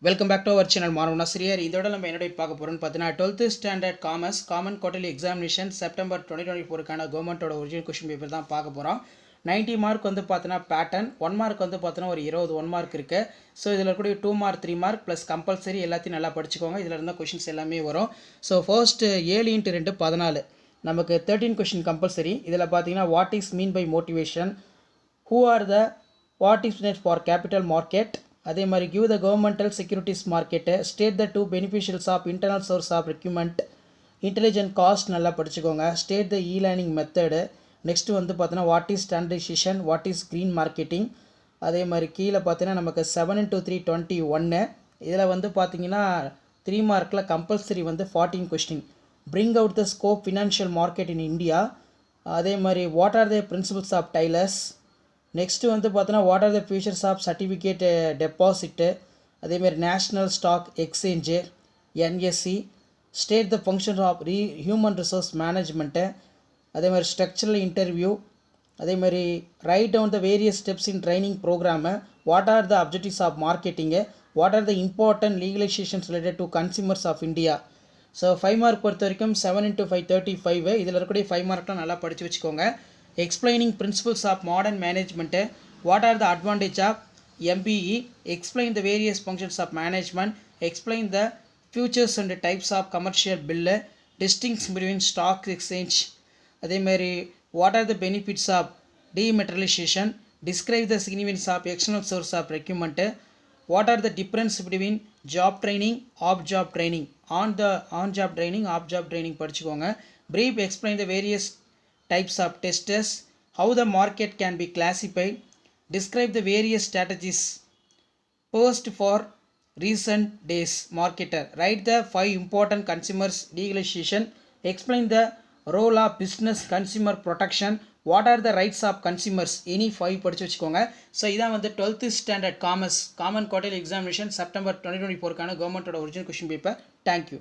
Welcome back to our channel மாணவன் ஆசிரியர். இதோட நம்ம என்னோட பார்க்க போகிறோம்னு பார்த்தீங்கன்னா 12th standard commerce common quarterly examination September 2024க்கான கவர்மெண்ட்டோட ஒரிஜினல் கொஷின் பேப்பர் தான் பார்க்க போகிறோம். 90 மார்க் வந்து பார்த்தீங்கன்னா பேட்டர்ன், 1 மார்க் வந்து பார்த்தீங்கன்னா ஒரு 20 1 மார்க் இருக்குது. ஸோ இதில் இருக்கக்கூடிய 2 மார்க் 3 மார்க் ப்ளஸ் கம்பல்சரி எல்லாத்தையும் நல்லா படிச்சுக்கோங்க. இதில் இருந்தால் கொஷின்ஸ் எல்லாமே வரும். ஸோ ஃபர்ஸ்ட் 7 × 2 14 நமக்கு 13 கொஷின் கம்பல்சரி. இதில் பார்த்தீங்கன்னா what is mean by motivation, who are the participates for capital market, அதே மாதிரி give the governmental securities market, state the 2 beneficials of internal source of recruitment, intelligent cost நல்லா படிச்சுக்கோங்க, state the e learning method. Next வந்து பார்த்தீங்கன்னா what is standardization, what is green marketing. அதே மாதிரி கீழே பார்த்தீங்கன்னா நமக்கு 7 × 3 21. இதில் வந்து பார்த்தீங்கன்னா 3 மார்க்கில் கம்பல்சரி வந்து 14 question. Bring out the scope financial market in India. அதே மாதிரி what are the principles of Taylor's. Next வந்து பார்த்தோன்னா what are the futures of certificate deposit. அதேமாதிரி national stock exchange NSC. State the function of human resource management. அதே மாதிரி structural interview. அதே மாதிரி write down the various steps in training programme. What are the objectives of marketing. What are the important legalisations related to consumers of India. So 5 mark பொறுத்த வரைக்கும் 7 × 5 35. இதில் இருக்கக்கூடிய 5 மார்க்லாம் நல்லா படித்து வச்சுக்கோங்க. Explaining principles of modern management, what are the advantage of MBE, explain the various functions of management, explain the features and types of commercial bill, distinction between stock exchange, அதே மாதிரி what are the benefits of dematerialization, describe the significance of external source of recruitment, what are the difference between job training, off job training, on job training, off job training படிச்சுக்கோங்க. Brief explain the various types of testers, how the market can be classified, describe the various strategies posed for recent days marketer, write the 5 important consumers legalization, explain the role of business consumer protection, what are the rights of consumers, any 5 படிச்சு வச்சுக்கோங்க. So இதான் வந்து 12th standard commerce common quarterly examination September 2024க்கான கவர்மெண்ட்டோட original question paper. Thank you.